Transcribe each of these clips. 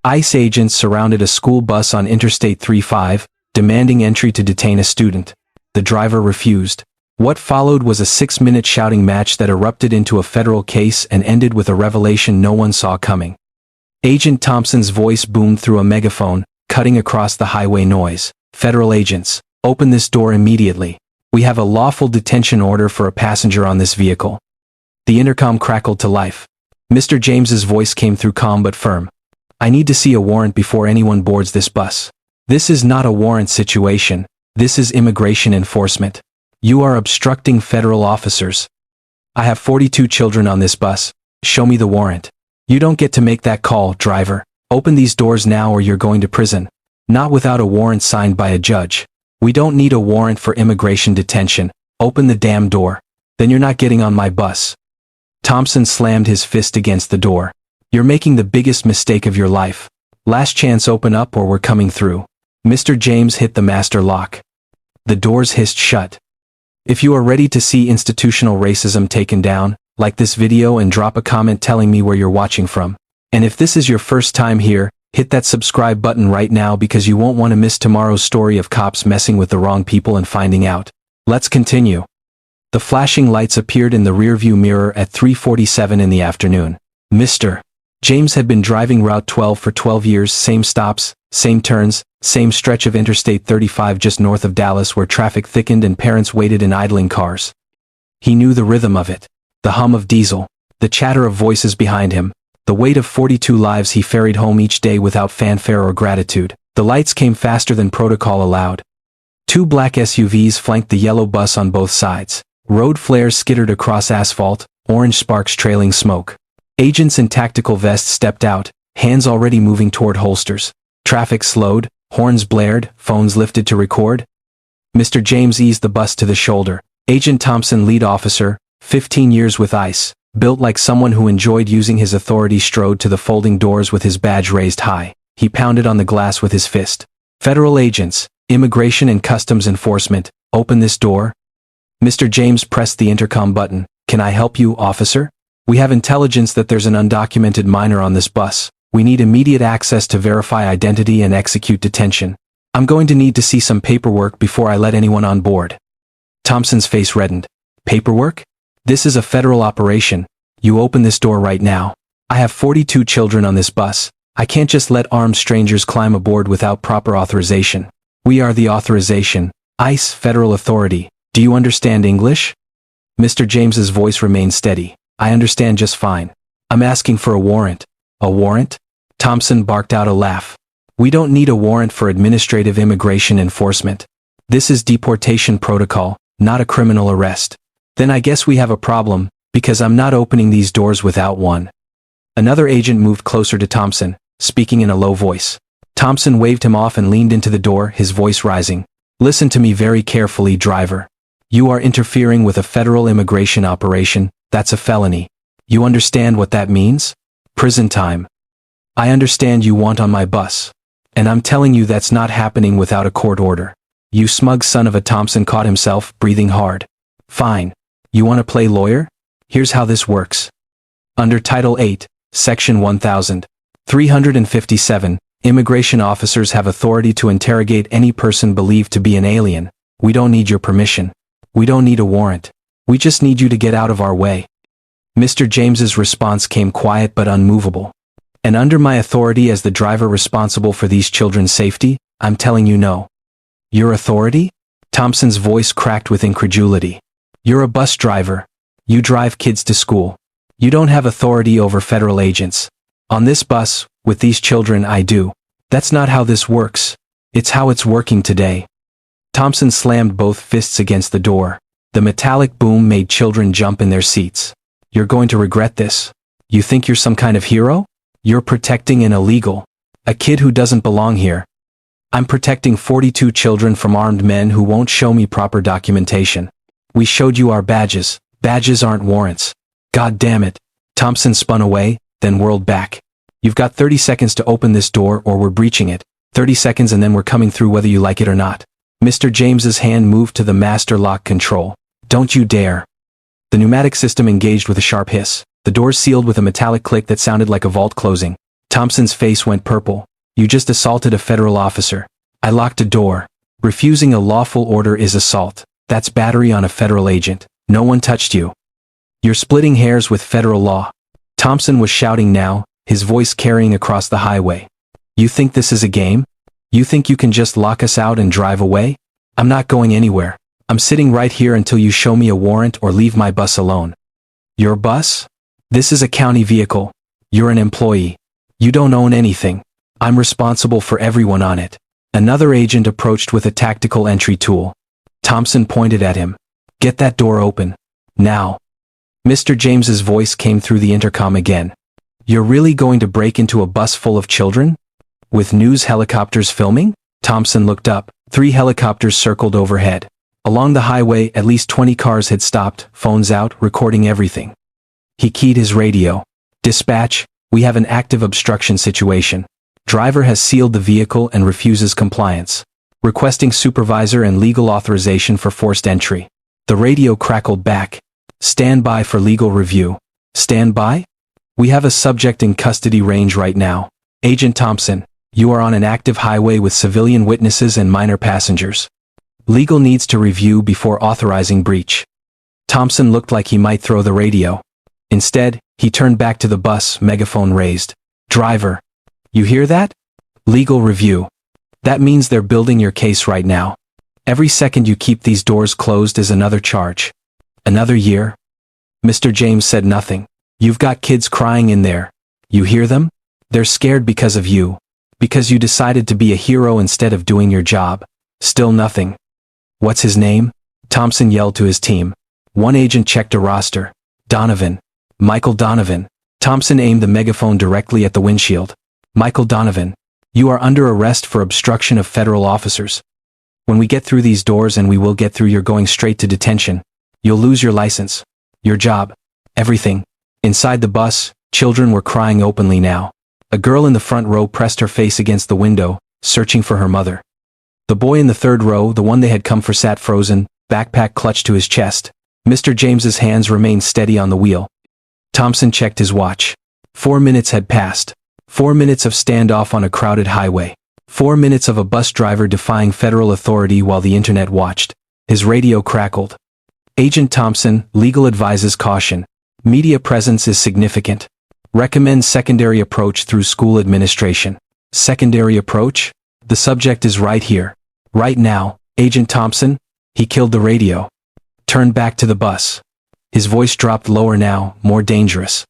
ICE agents surrounded a school bus on Interstate 35, demanding entry to detain a student. The driver refused. What followed was a 6-minute shouting match that erupted into a federal case and ended with a revelation no one saw coming. Agent Thompson's voice boomed through a megaphone, cutting across the highway noise. "Federal agents, open this door immediately. We have a lawful detention order for a passenger on this vehicle." The intercom crackled to life. Mr. James's voice came through calm but firm. "I need to see a warrant before anyone boards this bus. This is not a warrant situation. This is immigration enforcement. You are obstructing federal officers. I have 42 children on this bus. Show me the warrant." "You don't get to make that call, driver. Open these doors now or you're going to prison. Not without a warrant signed by a judge. We don't need a warrant for immigration detention. Open the damn door. Then you're not getting on my bus." Thompson slammed his fist against the door. "You're making the biggest mistake of your life. Last chance, open up or we're coming through." Mr. James hit the master lock. The doors hissed shut. If you are ready to see institutional racism taken down, like this video and drop a comment telling me where you're watching from. And if this is your first time here, hit that subscribe button right now because you won't want to miss tomorrow's story of cops messing with the wrong people and finding out. Let's continue. The flashing lights appeared in the rearview mirror at 3:47 in the afternoon. Mr. James had been driving Route 12 for 12 years, same stops, same turns, same stretch of Interstate 35 just north of Dallas where traffic thickened and parents waited in idling cars. He knew the rhythm of it, the hum of diesel, the chatter of voices behind him, the weight of 42 lives he ferried home each day without fanfare or gratitude. The lights came faster than protocol allowed. 2 black SUVs flanked the yellow bus on both sides. Road flares skittered across asphalt, orange sparks trailing smoke. Agents in tactical vests stepped out, hands already moving toward holsters. Traffic slowed, horns blared, phones lifted to record. Mr. James eased the bus to the shoulder. Agent Thompson, lead officer, 15 years with ICE, built like someone who enjoyed using his authority, strode to the folding doors with his badge raised high. He pounded on the glass with his fist. "Federal agents, Immigration and Customs Enforcement, open this door." Mr. James pressed the intercom button. "Can I help you, officer? We have intelligence that there's an undocumented minor on this bus. We need immediate access to verify identity and execute detention. I'm going to need to see some paperwork before I let anyone on board." Thompson's face reddened. "Paperwork? This is a federal operation. You open this door right now. I have 42 children on this bus. I can't just let armed strangers climb aboard without proper authorization. We are the authorization. ICE, federal authority. Do you understand English?" Mr. James's voice remained steady. "I understand just fine. I'm asking for a warrant." "A warrant?" Thompson barked out a laugh. "We don't need a warrant for administrative immigration enforcement. This is deportation protocol, not a criminal arrest." "Then I guess we have a problem, because I'm not opening these doors without one." Another agent moved closer to Thompson, speaking in a low voice. Thompson waved him off and leaned into the door, his voice rising. "Listen to me very carefully, driver. You are interfering with a federal immigration operation. That's a felony. You understand what that means? Prison time. I understand you want on my bus. And I'm telling you that's not happening without a court order." "You smug son of a," Thompson caught himself, breathing hard. "Fine. You want to play lawyer? Here's how this works. Under Title 8, Section 1357, immigration officers have authority to interrogate any person believed to be an alien. We don't need your permission. We don't need a warrant. We just need you to get out of our way." Mr. James's response came quiet but unmovable. "And under my authority as the driver responsible for these children's safety, I'm telling you no." "Your authority?" Thompson's voice cracked with incredulity. "You're a bus driver. You drive kids to school. You don't have authority over federal agents. On this bus, with these children, I do. That's not how this works. It's how it's working today." Thompson slammed both fists against the door. The metallic boom made children jump in their seats. "You're going to regret this. You think you're some kind of hero? You're protecting an illegal. A kid who doesn't belong here. I'm protecting 42 children from armed men who won't show me proper documentation. We showed you our badges. Badges aren't warrants. God damn it." Thompson spun away, then whirled back. "You've got 30 seconds to open this door or we're breaching it. 30 seconds and then we're coming through whether you like it or not." Mr. James's hand moved to the master lock control. "Don't you dare." The pneumatic system engaged with a sharp hiss. The doors sealed with a metallic click that sounded like a vault closing. Thompson's face went purple. You just assaulted a federal officer. I locked a door. Refusing a lawful order is assault. That's battery on a federal agent. No one touched you. You're splitting hairs with federal law. Thompson was shouting now, his voice carrying across the highway. You think this is a game? You think you can just lock us out and drive away? I'm not going anywhere. I'm sitting right here until you show me a warrant or leave my bus alone. Your bus? This is a county vehicle. You're an employee. You don't own anything. I'm responsible for everyone on it. Another agent approached with a tactical entry tool. Thompson pointed at him. Get that door open. Now. Mr. James's voice came through the intercom again. You're really going to break into a bus full of children? With news helicopters filming? Thompson looked up. 3 helicopters circled overhead. Along the highway, at least 20 cars had stopped, phones out, recording everything. He keyed his radio. Dispatch, we have an active obstruction situation. Driver has sealed the vehicle and refuses compliance. Requesting supervisor and legal authorization for forced entry. The radio crackled back. Stand by for legal review. Stand by? We have a subject in custody range right now. Agent Thompson, you are on an active highway with civilian witnesses and minor passengers. Legal needs to review before authorizing breach. Thompson looked like he might throw the radio. Instead, he turned back to the bus, megaphone raised. Driver. You hear that? Legal review. That means they're building your case right now. Every second you keep these doors closed is another charge. Another year? Mr. James said nothing. You've got kids crying in there. You hear them? They're scared because of you. Because you decided to be a hero instead of doing your job. Still nothing. What's his name? Thompson yelled to his team. One agent checked a roster. Donovan. Michael Donovan. Thompson aimed the megaphone directly at the windshield. Michael Donovan. You are under arrest for obstruction of federal officers. When we get through these doors, and we will get through, you're going straight to detention. You'll lose your license. Your job. Everything. Inside the bus, children were crying openly now. A girl in the front row pressed her face against the window, searching for her mother. The boy in the third row, the one they had come for, sat frozen, backpack clutched to his chest. Mr. James's hands remained steady on the wheel. Thompson checked his watch. 4 minutes had passed. 4 minutes of standoff on a crowded highway. 4 minutes of a bus driver defying federal authority while the internet watched. His radio crackled. Agent Thompson, legal advises caution. Media presence is significant. Recommends secondary approach through school administration. Secondary approach? The subject is right here. Right now, Agent Thompson? He killed the radio. Turned back to the bus. His voice dropped lower now, more dangerous.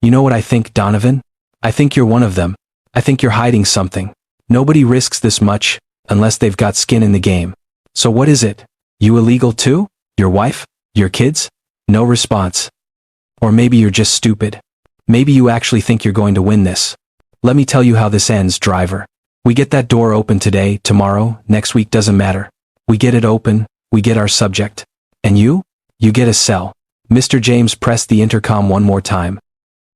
You know what I think, Donovan? I think you're one of them. I think you're hiding something. Nobody risks this much, unless they've got skin in the game. So what is it? You illegal too? Your wife? Your kids? No response. Or maybe you're just stupid. Maybe you actually think you're going to win this. Let me tell you how this ends, driver. We get that door open today, tomorrow, next week, doesn't matter. We get it open, we get our subject. And you? You get a cell. Mr. James pressed the intercom one more time.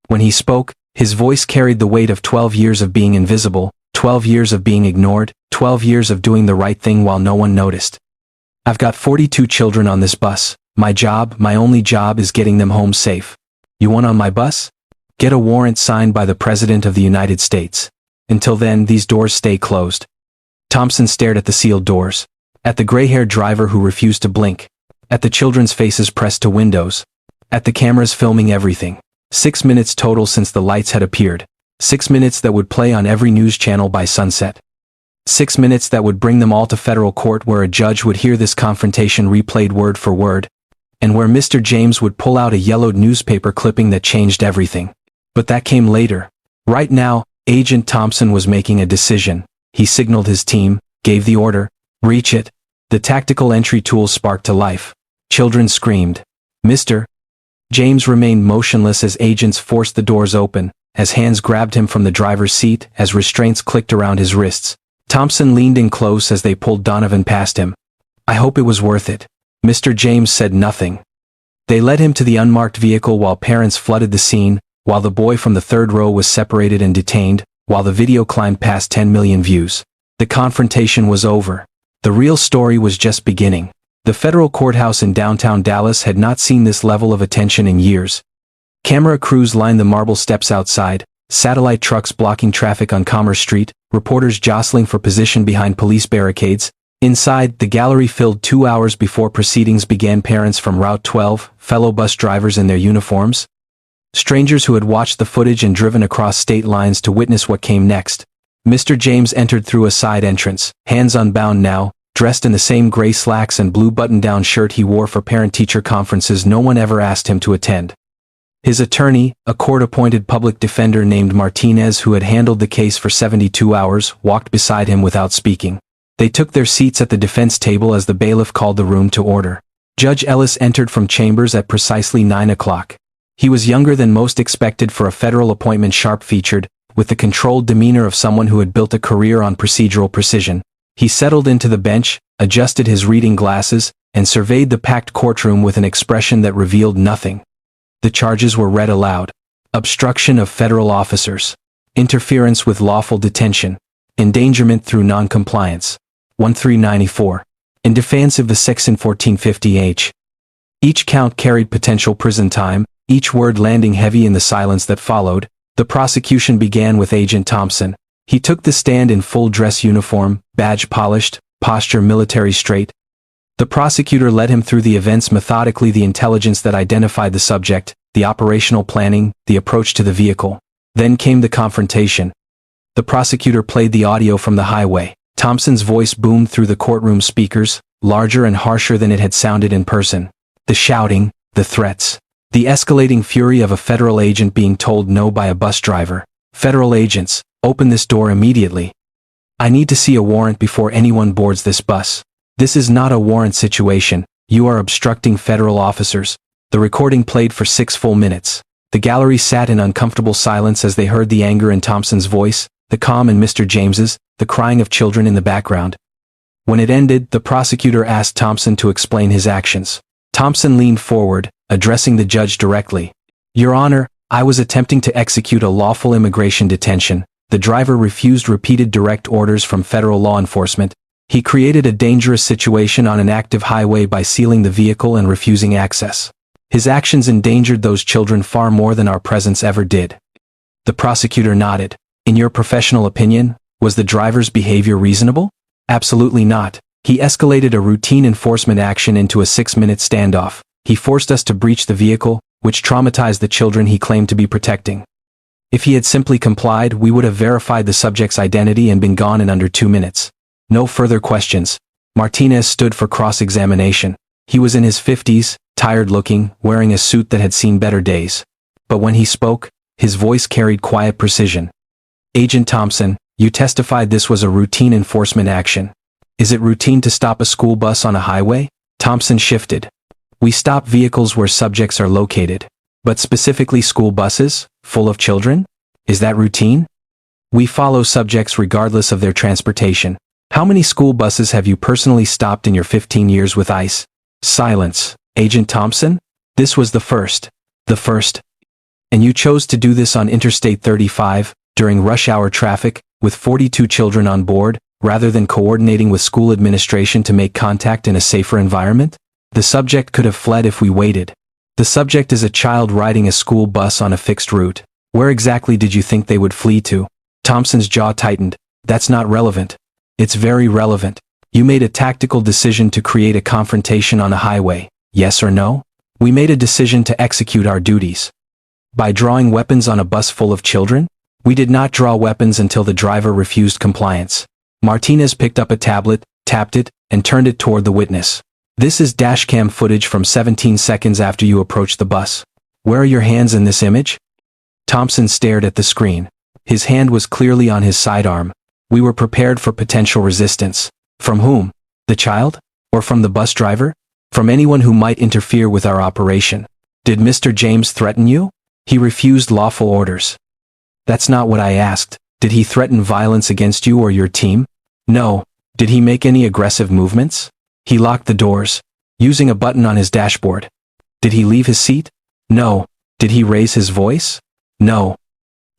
When he spoke, his voice carried the weight of 12 years of being invisible, 12 years of being ignored, 12 years of doing the right thing while no one noticed. I've got 42 children on this bus. My job, my only job, is getting them home safe. You want on my bus? Get a warrant signed by the President of the United States. Until then, these doors stay closed. Thompson stared at the sealed doors. At the gray-haired driver who refused to blink. At the children's faces pressed to windows. At the cameras filming everything. 6 minutes total since the lights had appeared. 6 minutes that would play on every news channel by sunset. 6 minutes that would bring them all to federal court, where a judge would hear this confrontation replayed word for word, and where Mr. James would pull out a yellowed newspaper clipping that changed everything. But that came later. Right now, Agent Thompson was making a decision. He signaled his team, gave the order, reach it. The tactical entry tool sparked to life. Children screamed. Mr. James remained motionless as agents forced the doors open, as hands grabbed him from the driver's seat, as restraints clicked around his wrists. Thompson leaned in close as they pulled Donovan past him. I hope it was worth it. Mr. James said nothing. They led him to the unmarked vehicle while parents flooded the scene, while the boy from the third row was separated and detained, while the video climbed past 10 million views. The confrontation was over. The real story was just beginning. The federal courthouse in downtown Dallas had not seen this level of attention in years. Camera crews lined the marble steps outside, satellite trucks blocking traffic on Commerce Street, reporters jostling for position behind police barricades. Inside, the gallery filled 2 hours before proceedings began. Parents from Route 12, fellow bus drivers in their uniforms, strangers who had watched the footage and driven across state lines to witness what came next. Mr. James entered through a side entrance, hands unbound now, dressed in the same gray slacks and blue button-down shirt he wore for parent-teacher conferences no one ever asked him to attend. His attorney, a court-appointed public defender named Martinez who had handled the case for 72 hours, walked beside him without speaking. They took their seats at the defense table as the bailiff called the room to order. Judge Ellis entered from chambers at precisely 9 o'clock. He was younger than most expected for a federal appointment, sharp-featured, with the controlled demeanor of someone who had built a career on procedural precision. He settled into the bench, adjusted his reading glasses, and surveyed the packed courtroom with an expression that revealed nothing. The charges were read aloud. Obstruction of federal officers. Interference with lawful detention. Endangerment through noncompliance. 1394. In defiance of the Section 1450H. Each count carried potential prison time, each word landing heavy in the silence that followed. The prosecution began with Agent Thompson. He took the stand in full dress uniform, badge polished, posture military straight. The prosecutor led him through the events methodically, the intelligence that identified the subject, the operational planning, the approach to the vehicle. Then came the confrontation. The prosecutor played the audio from the highway. Thompson's voice boomed through the courtroom speakers, larger and harsher than it had sounded in person. The shouting, the threats, the escalating fury of a federal agent being told no by a bus driver. Federal agents, open this door immediately. I need to see a warrant before anyone boards this bus. This is not a warrant situation. You are obstructing federal officers. The recording played for 6 full minutes. The gallery sat in uncomfortable silence as they heard the anger in Thompson's voice, the calm in Mr. James's, the crying of children in the background. When it ended, the prosecutor asked Thompson to explain his actions. Thompson leaned forward, addressing the judge directly. Your Honor, I was attempting to execute a lawful immigration detention. The driver refused repeated direct orders from federal law enforcement. He created a dangerous situation on an active highway by sealing the vehicle and refusing access. His actions endangered those children far more than our presence ever did. The prosecutor nodded. In your professional opinion, was the driver's behavior reasonable? Absolutely not. He escalated a routine enforcement action into a 6-minute standoff. He forced us to breach the vehicle, which traumatized the children he claimed to be protecting. If he had simply complied, we would have verified the subject's identity and been gone in under 2 minutes. No further questions. Martinez stood for cross-examination. He was in his 50s, tired-looking, wearing a suit that had seen better days. But when he spoke, his voice carried quiet precision. Agent Thompson, you testified this was a routine enforcement action. Is it routine to stop a school bus on a highway? Thompson shifted. We stop vehicles where subjects are located. But specifically school buses, full of children? Is that routine? We follow subjects regardless of their transportation. How many school buses have you personally stopped in your 15 years with ICE? Silence. Agent Thompson? This was the first. The first. And you chose to do this on Interstate 35, during rush hour traffic, with 42 children on board, rather than coordinating with school administration to make contact in a safer environment? The subject could have fled if we waited. The subject is a child riding a school bus on a fixed route. Where exactly did you think they would flee to? Thompson's jaw tightened. That's not relevant. It's very relevant. You made a tactical decision to create a confrontation on a highway, yes or no? We made a decision to execute our duties. By drawing weapons on a bus full of children? We did not draw weapons until the driver refused compliance. Martinez picked up a tablet, tapped it, and turned it toward the witness. This is dashcam footage from 17 seconds after you approached the bus. Where are your hands in this image? Thompson stared at the screen. His hand was clearly on his sidearm. We were prepared for potential resistance. From whom? The child? Or from the bus driver? From anyone who might interfere with our operation. Did Mr. James threaten you? He refused lawful orders. That's not what I asked. Did he threaten violence against you or your team? No. Did he make any aggressive movements? He locked the doors, using a button on his dashboard. Did he leave his seat? No. Did he raise his voice? No.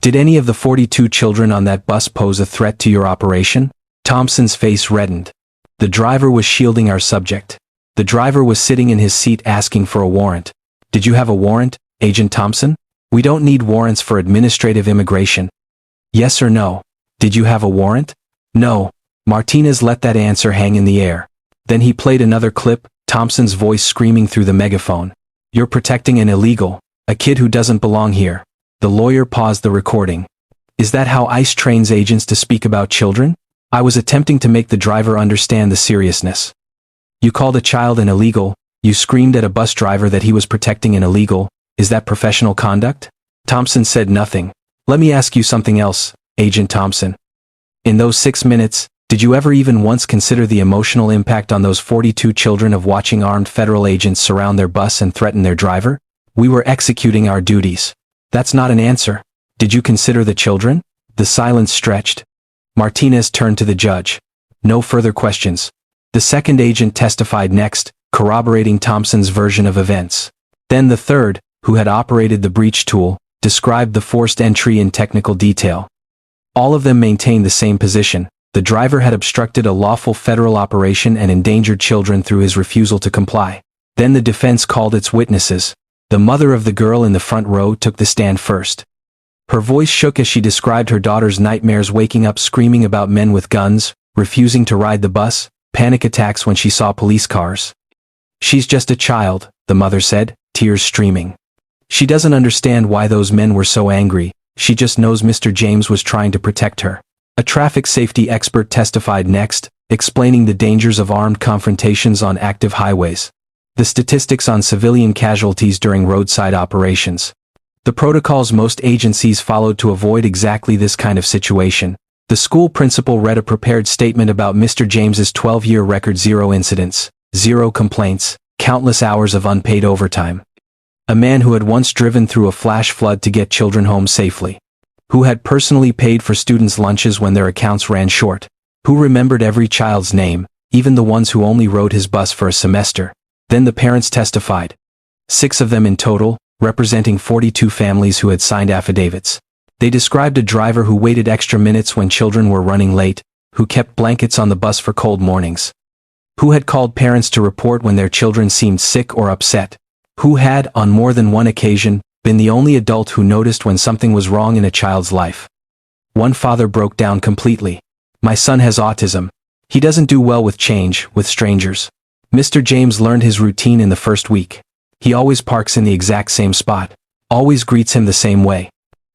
Did any of the 42 children on that bus pose a threat to your operation? Thompson's face reddened. The driver was shielding our subject. The driver was sitting in his seat asking for a warrant. Did you have a warrant, Agent Thompson? We don't need warrants for administrative immigration. Yes or no? Did you have a warrant? No. Martinez let that answer hang in the air. Then he played another clip, Thompson's voice screaming through the megaphone. You're protecting an illegal, a kid who doesn't belong here. The lawyer paused the recording. Is that how ICE trains agents to speak about children? I was attempting to make the driver understand the seriousness. You called a child an illegal, you screamed at a bus driver that he was protecting an illegal. Is that professional conduct? Thompson said nothing. Let me ask you something else, Agent Thompson. In those 6 minutes, did you ever even once consider the emotional impact on those 42 children of watching armed federal agents surround their bus and threaten their driver? We were executing our duties. That's not an answer. Did you consider the children? The silence stretched. Martinez turned to the judge. No further questions. The second agent testified next, corroborating Thompson's version of events. Then the third, who had operated the breach tool, described the forced entry in technical detail. All of them maintained the same position. The driver had obstructed a lawful federal operation and endangered children through his refusal to comply. Then the defense called its witnesses. The mother of the girl in the front row took the stand first. Her voice shook as she described her daughter's nightmares, waking up screaming about men with guns, refusing to ride the bus, panic attacks when she saw police cars. She's just a child, the mother said, tears streaming. She doesn't understand why those men were so angry. She just knows Mr. James was trying to protect her. A traffic safety expert testified next, explaining the dangers of armed confrontations on active highways. The statistics on civilian casualties during roadside operations. The protocols most agencies followed to avoid exactly this kind of situation. The school principal read a prepared statement about Mr. James's 12-year record: 0 incidents, 0 complaints, countless hours of unpaid overtime. A man who had once driven through a flash flood to get children home safely. Who had personally paid for students' lunches when their accounts ran short. Who remembered every child's name, even the ones who only rode his bus for a semester. Then the parents testified. 6 of them in total, representing 42 families who had signed affidavits. They described a driver who waited extra minutes when children were running late, who kept blankets on the bus for cold mornings. Who had called parents to report when their children seemed sick or upset. Who had, on more than one occasion, been the only adult who noticed when something was wrong in a child's life. One father broke down completely. My son has autism. He doesn't do well with change, with strangers. Mr. James learned his routine in the first week. He always parks in the exact same spot. Always greets him the same way.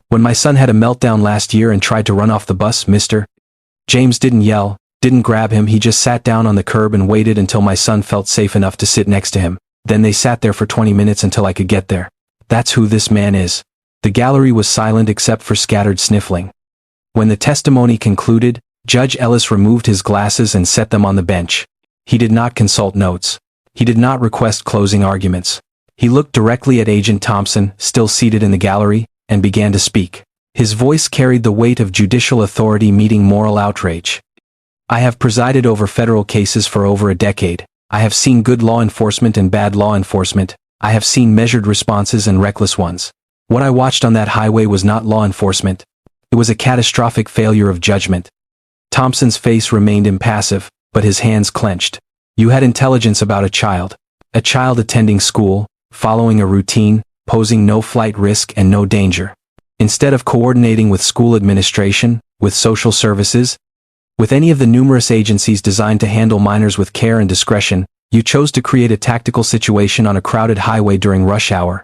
When my son had a meltdown last year and tried to run off the bus, Mr. James didn't yell, didn't grab him, he just sat down on the curb and waited until my son felt safe enough to sit next to him. Then they sat there for 20 minutes until I could get there. That's who this man is. The gallery was silent except for scattered sniffling. When the testimony concluded, Judge Ellis removed his glasses and set them on the bench. He did not consult notes. He did not request closing arguments. He looked directly at Agent Thompson, still seated in the gallery, and began to speak. His voice carried the weight of judicial authority meeting moral outrage. I have presided over federal cases for over a decade. I have seen good law enforcement and bad law enforcement. I have seen measured responses and reckless ones. What I watched on that highway was not law enforcement. It was a catastrophic failure of judgment. Thompson's face remained impassive, but his hands clenched. You had intelligence about a child. A child attending school, following a routine, posing no flight risk and no danger. Instead of coordinating with school administration, with social services, with any of the numerous agencies designed to handle minors with care and discretion, you chose to create a tactical situation on a crowded highway during rush hour.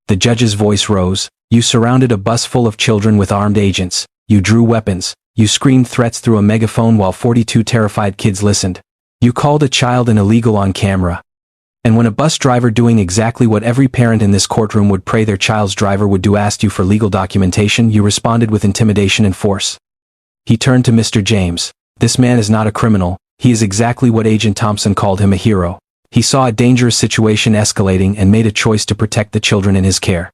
The judge's voice rose. You surrounded a bus full of children with armed agents. You drew weapons. You screamed threats through a megaphone while 42 terrified kids listened. You called a child an illegal on camera. And when a bus driver doing exactly what every parent in this courtroom would pray their child's driver would do asked you for legal documentation, you responded with intimidation and force. He turned to Mr. James. This man is not a criminal. He is exactly what Agent Thompson called him, a hero. He saw a dangerous situation escalating and made a choice to protect the children in his care.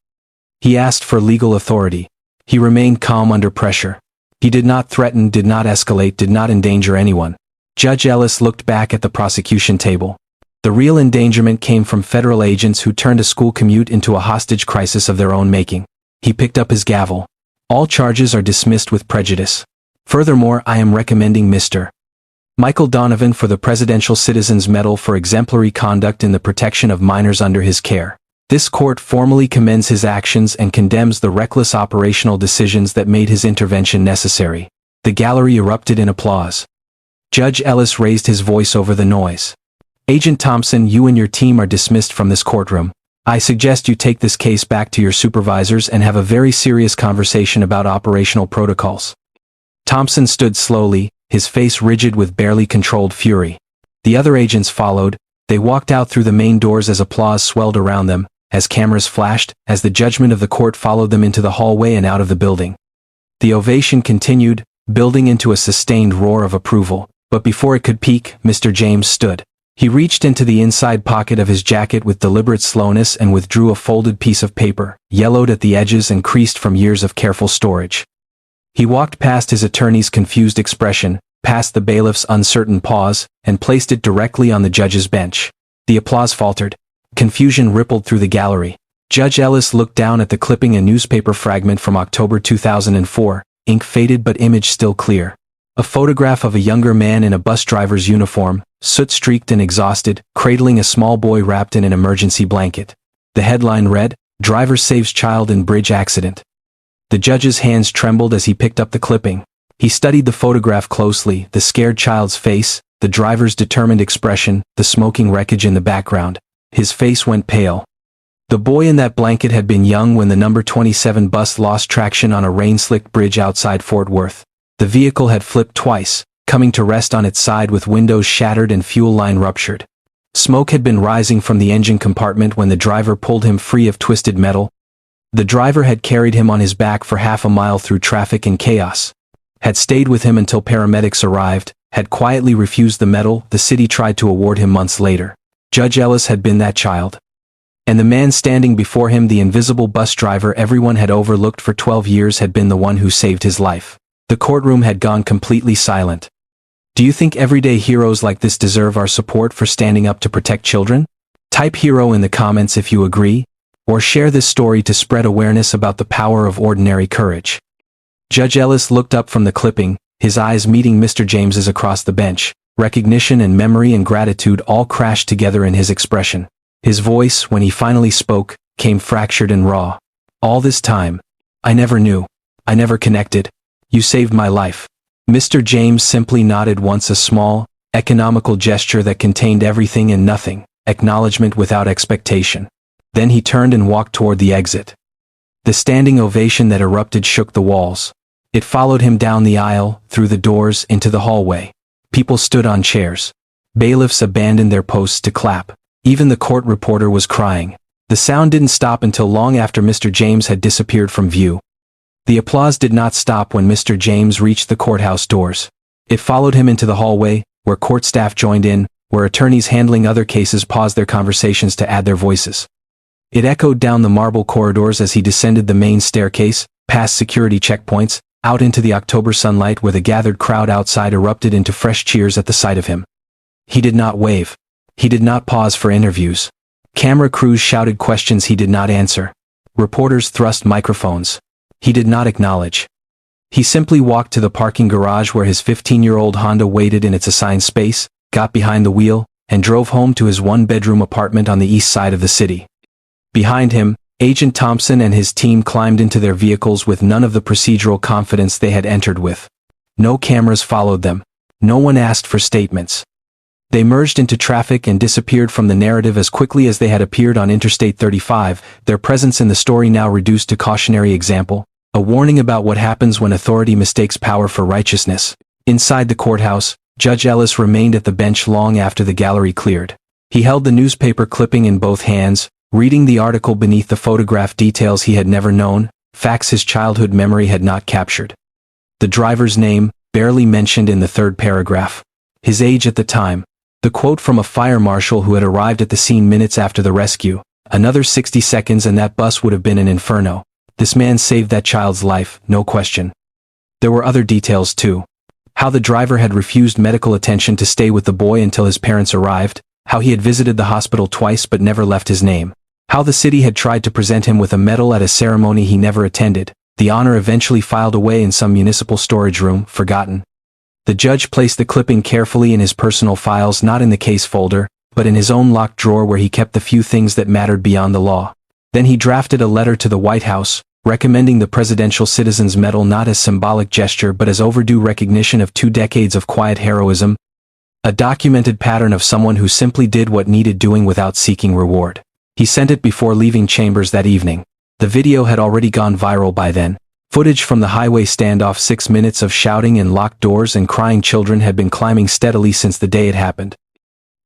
He asked for legal authority. He remained calm under pressure. He did not threaten, did not escalate, did not endanger anyone. Judge Ellis looked back at the prosecution table. The real endangerment came from federal agents who turned a school commute into a hostage crisis of their own making. He picked up his gavel. All charges are dismissed with prejudice. Furthermore, I am recommending Mr. Michael Donovan for the Presidential Citizens Medal for exemplary conduct in the protection of minors under his care. This court formally commends his actions and condemns the reckless operational decisions that made his intervention necessary. The gallery erupted in applause. Judge Ellis raised his voice over the noise. Agent Thompson, you and your team are dismissed from this courtroom. I suggest you take this case back to your supervisors and have a very serious conversation about operational protocols. Thompson stood slowly, his face rigid with barely controlled fury. The other agents followed. They walked out through the main doors as applause swelled around them, as cameras flashed, as the judgment of the court followed them into the hallway and out of the building. The ovation continued, building into a sustained roar of approval, but before it could peak, Mr. James stood. He reached into the inside pocket of his jacket with deliberate slowness and withdrew a folded piece of paper, yellowed at the edges and creased from years of careful storage. He walked past his attorney's confused expression, past the bailiff's uncertain pause, and placed it directly on the judge's bench. The applause faltered. Confusion rippled through the gallery. Judge Ellis looked down at the clipping, a newspaper fragment from October 2004, ink faded but image still clear. A photograph of a younger man in a bus driver's uniform, soot-streaked and exhausted, cradling a small boy wrapped in an emergency blanket. The headline read, "Driver Saves Child in Bridge Accident." The judge's hands trembled as he picked up the clipping. He studied the photograph closely, the scared child's face, the driver's determined expression, the smoking wreckage in the background. His face went pale. The boy in that blanket had been young when the number 27 bus lost traction on a rain-slicked bridge outside Fort Worth. The vehicle had flipped twice, coming to rest on its side with windows shattered and fuel line ruptured. Smoke had been rising from the engine compartment when the driver pulled him free of twisted metal. The driver had carried him on his back for half a mile through traffic and chaos, had stayed with him until paramedics arrived, had quietly refused the medal the city tried to award him months later. Judge Ellis had been that child. And the man standing before him, the invisible bus driver everyone had overlooked for 12 years, had been the one who saved his life. The courtroom had gone completely silent. Do you think everyday heroes like this deserve our support for standing up to protect children? Type hero in the comments if you agree, or share this story to spread awareness about the power of ordinary courage. Judge Ellis looked up from the clipping, his eyes meeting Mr. James's across the bench. Recognition and memory and gratitude all crashed together in his expression. His voice, when he finally spoke, came fractured and raw. All this time, I never knew. I never connected. You saved my life. Mr. James simply nodded once, a small, economical gesture that contained everything and nothing, acknowledgement without expectation. Then he turned and walked toward the exit. The standing ovation that erupted shook the walls. It followed him down the aisle, through the doors, into the hallway. People stood on chairs. Bailiffs abandoned their posts to clap. Even the court reporter was crying. The sound didn't stop until long after Mr. James had disappeared from view. The applause did not stop when Mr. James reached the courthouse doors. It followed him into the hallway, where court staff joined in, where attorneys handling other cases paused their conversations to add their voices. It echoed down the marble corridors as he descended the main staircase, past security checkpoints, out into the October sunlight where the gathered crowd outside erupted into fresh cheers at the sight of him. He did not wave. He did not pause for interviews. Camera crews shouted questions he did not answer. Reporters thrust microphones. He did not acknowledge. He simply walked to the parking garage where his 15-year-old Honda waited in its assigned space, got behind the wheel, and drove home to his one-bedroom apartment on the east side of the city. Behind him, Agent Thompson and his team climbed into their vehicles with none of the procedural confidence they had entered with. No cameras followed them. No one asked for statements. They merged into traffic and disappeared from the narrative as quickly as they had appeared on Interstate 35, their presence in the story now reduced to cautionary example, a warning about what happens when authority mistakes power for righteousness. Inside the courthouse, Judge Ellis remained at the bench long after the gallery cleared. He held the newspaper clipping in both hands, reading the article beneath the photograph, details he had never known, facts his childhood memory had not captured. The driver's name, barely mentioned in the third paragraph. His age at the time. The quote from a fire marshal who had arrived at the scene minutes after the rescue. Another 60 seconds and that bus would have been an inferno. This man saved that child's life, no question. There were other details too. How the driver had refused medical attention to stay with the boy until his parents arrived. How he had visited the hospital twice but never left his name. How the city had tried to present him with a medal at a ceremony he never attended. The honor eventually filed away in some municipal storage room, forgotten. The judge placed the clipping carefully in his personal files, not in the case folder, but in his own locked drawer where he kept the few things that mattered beyond the law. Then he drafted a letter to the White House, recommending the Presidential Citizen's Medal not as symbolic gesture but as overdue recognition of 2 decades of quiet heroism, a documented pattern of someone who simply did what needed doing without seeking reward. He sent it before leaving chambers that evening. The video had already gone viral by then. Footage from the highway standoff, 6 minutes of shouting and locked doors and crying children, had been climbing steadily since the day it happened.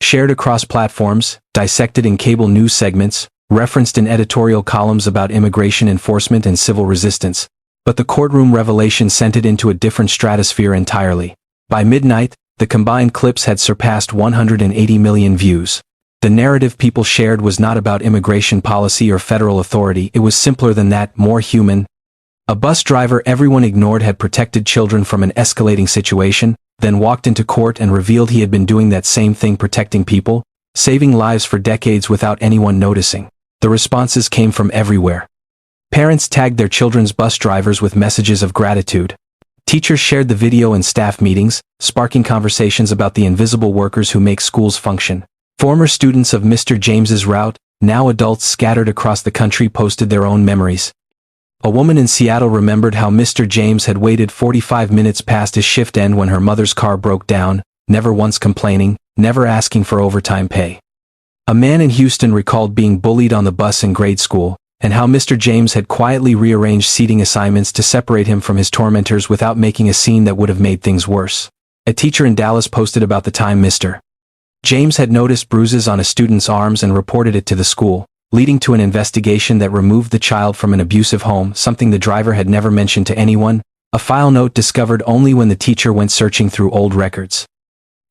Shared across platforms, dissected in cable news segments, referenced in editorial columns about immigration enforcement and civil resistance. But the courtroom revelation sent it into a different stratosphere entirely. By midnight, the combined clips had surpassed 180 million views. The narrative people shared was not about immigration policy or federal authority. It was simpler than that, more human. A bus driver everyone ignored had protected children from an escalating situation, then walked into court and revealed he had been doing that same thing, protecting people, saving lives for decades without anyone noticing. The responses came from everywhere. Parents tagged their children's bus drivers with messages of gratitude. Teachers shared the video in staff meetings, sparking conversations about the invisible workers who make schools function. Former students of Mr. James's route, now adults scattered across the country, posted their own memories. A woman in Seattle remembered how Mr. James had waited 45 minutes past his shift end when her mother's car broke down, never once complaining, never asking for overtime pay. A man in Houston recalled being bullied on the bus in grade school, and how Mr. James had quietly rearranged seating assignments to separate him from his tormentors without making a scene that would have made things worse. A teacher in Dallas posted about the time Mr. James had noticed bruises on a student's arms and reported it to the school, leading to an investigation that removed the child from an abusive home, something the driver had never mentioned to anyone, a file note discovered only when the teacher went searching through old records.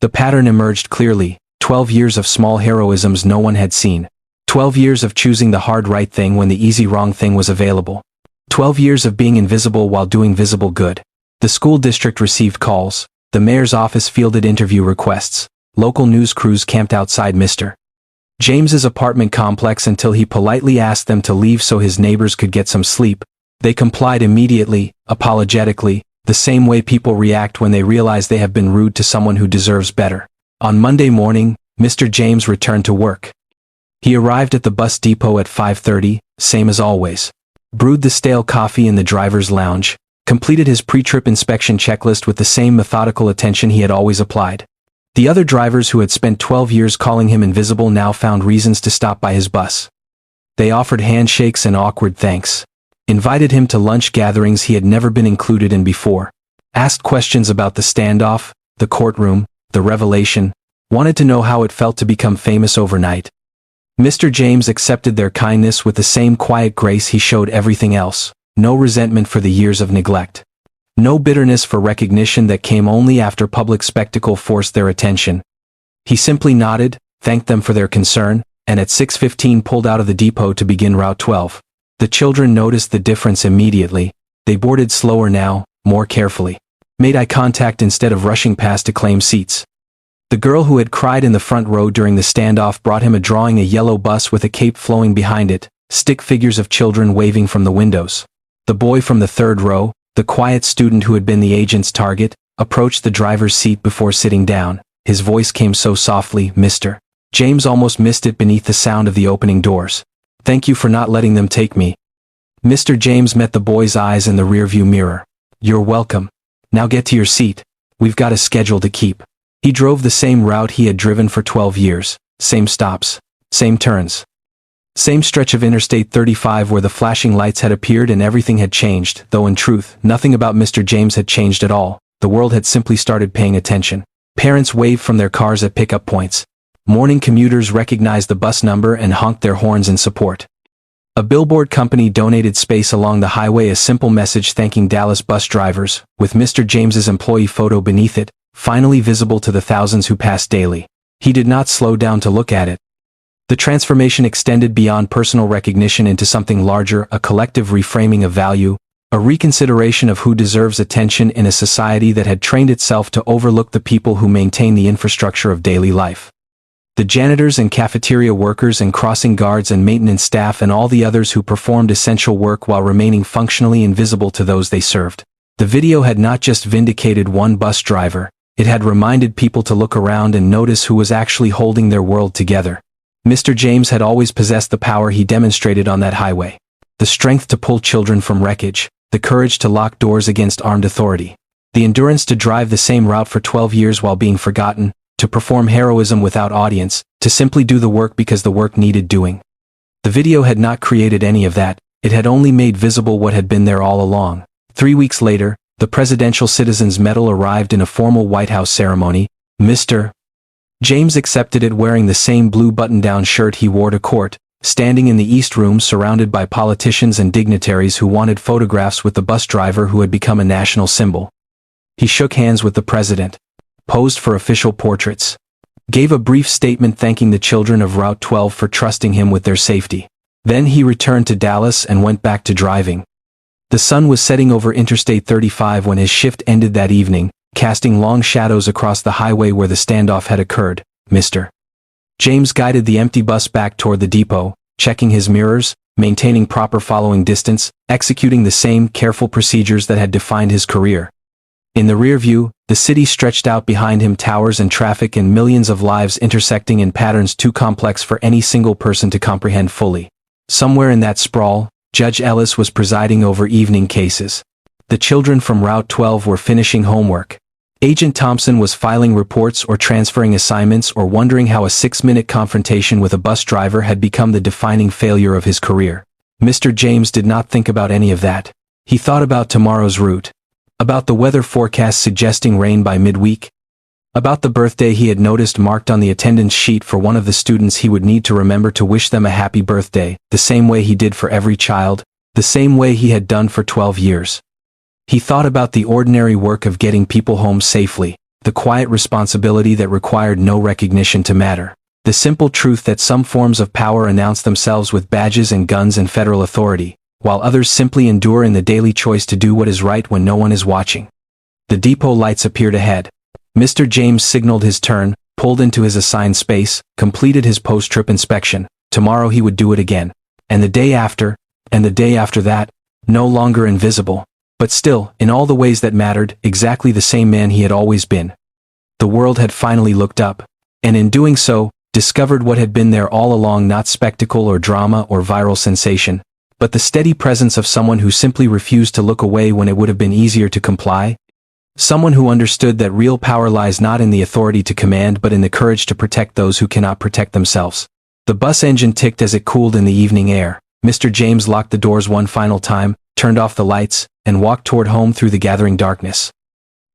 The pattern emerged clearly: 12 years of small heroisms no one had seen. 12 years of choosing the hard right thing when the easy wrong thing was available. 12 years of being invisible while doing visible good. The school district received calls. The mayor's office fielded interview requests. Local news crews camped outside Mr. James's apartment complex until he politely asked them to leave so his neighbors could get some sleep. They complied immediately, apologetically, the same way people react when they realize they have been rude to someone who deserves better. On Monday morning, Mr. James returned to work. He arrived at the bus depot at 5:30, same as always. Brewed the stale coffee in the driver's lounge, completed his pre-trip inspection checklist with the same methodical attention he had always applied. The other drivers who had spent 12 years calling him invisible now found reasons to stop by his bus. They offered handshakes and awkward thanks. Invited him to lunch gatherings he had never been included in before. Asked questions about the standoff, the courtroom, the revelation. Wanted to know how it felt to become famous overnight. Mr. James accepted their kindness with the same quiet grace he showed everything else. No resentment for the years of neglect. No bitterness for recognition that came only after public spectacle forced their attention. He simply nodded, thanked them for their concern, and at 6:15 pulled out of the depot to begin Route 12. The children noticed the difference immediately. They boarded slower now, more carefully. Made eye contact instead of rushing past to claim seats. The girl who had cried in the front row during the standoff brought him a drawing, a yellow bus with a cape flowing behind it, stick figures of children waving from the windows. The boy from the third row, the quiet student who had been the agent's target, approached the driver's seat before sitting down. His voice came so softly, "Mr. James," almost missed it beneath the sound of the opening doors. "Thank you for not letting them take me." Mr. James met the boy's eyes in the rearview mirror. "You're welcome. Now get to your seat. We've got a schedule to keep." He drove the same route he had driven for 12 years. Same stops. Same turns. Same stretch of Interstate 35 where the flashing lights had appeared and everything had changed, though in truth, nothing about Mr. James had changed at all. The world had simply started paying attention. Parents waved from their cars at pickup points. Morning commuters recognized the bus number and honked their horns in support. A billboard company donated space along the highway, a simple message thanking Dallas bus drivers, with Mr. James's employee photo beneath it, finally visible to the thousands who passed daily. He did not slow down to look at it. The transformation extended beyond personal recognition into something larger, a collective reframing of value, a reconsideration of who deserves attention in a society that had trained itself to overlook the people who maintain the infrastructure of daily life. The janitors and cafeteria workers and crossing guards and maintenance staff and all the others who performed essential work while remaining functionally invisible to those they served. The video had not just vindicated one bus driver, it had reminded people to look around and notice who was actually holding their world together. Mr. James had always possessed the power he demonstrated on that highway. The strength to pull children from wreckage, the courage to lock doors against armed authority, the endurance to drive the same route for 12 years while being forgotten, to perform heroism without audience, to simply do the work because the work needed doing. The video had not created any of that, it had only made visible what had been there all along. 3 weeks later, the Presidential Citizens Medal arrived in a formal White House ceremony. Mr. James accepted it wearing the same blue button-down shirt he wore to court, standing in the East Room surrounded by politicians and dignitaries who wanted photographs with the bus driver who had become a national symbol. He shook hands with the president, posed for official portraits, gave a brief statement thanking the children of Route 12 for trusting him with their safety. Then he returned to Dallas and went back to driving. The sun was setting over Interstate 35 when his shift ended that evening, casting long shadows across the highway where the standoff had occurred. Mr. James guided the empty bus back toward the depot, checking his mirrors, maintaining proper following distance, executing the same careful procedures that had defined his career. In the rear view, the city stretched out behind him, towers and traffic and millions of lives intersecting in patterns too complex for any single person to comprehend fully. Somewhere in that sprawl, Judge Ellis was presiding over evening cases. The children from Route 12 were finishing homework. Agent Thompson was filing reports or transferring assignments or wondering how a 6-minute confrontation with a bus driver had become the defining failure of his career. Mr. James did not think about any of that. He thought about tomorrow's route. About the weather forecast suggesting rain by midweek. About the birthday he had noticed marked on the attendance sheet for one of the students he would need to remember to wish them a happy birthday, the same way he did for every child, the same way he had done for 12 years. He thought about the ordinary work of getting people home safely, the quiet responsibility that required no recognition to matter, the simple truth that some forms of power announce themselves with badges and guns and federal authority, while others simply endure in the daily choice to do what is right when no one is watching. The depot lights appeared ahead. Mr. James signaled his turn, pulled into his assigned space, completed his post-trip inspection. Tomorrow he would do it again. And the day after that, no longer invisible. But still, in all the ways that mattered, exactly the same man he had always been. The world had finally looked up, and in doing so, discovered what had been there all along, not spectacle or drama or viral sensation, but the steady presence of someone who simply refused to look away when it would have been easier to comply. Someone who understood that real power lies not in the authority to command but in the courage to protect those who cannot protect themselves. The bus engine ticked as it cooled in the evening air. Mr. James locked the doors one final time, turned off the lights, and walked toward home through the gathering darkness.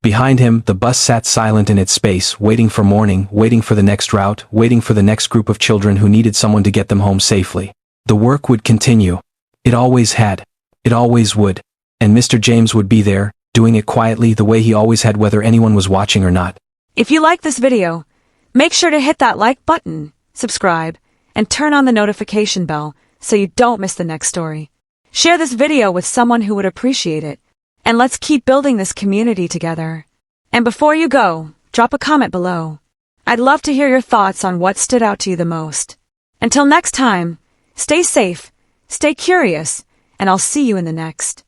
Behind him, the bus sat silent in its space, waiting for morning, waiting for the next route, waiting for the next group of children who needed someone to get them home safely. The work would continue. It always had. It always would. And Mr. James would be there, doing it quietly the way he always had, whether anyone was watching or not. If you like this video, make sure to hit that like button, subscribe, and turn on the notification bell so you don't miss the next story. Share this video with someone who would appreciate it, and let's keep building this community together. And before you go, drop a comment below. I'd love to hear your thoughts on what stood out to you the most. Until next time, stay safe, stay curious, and I'll see you in the next.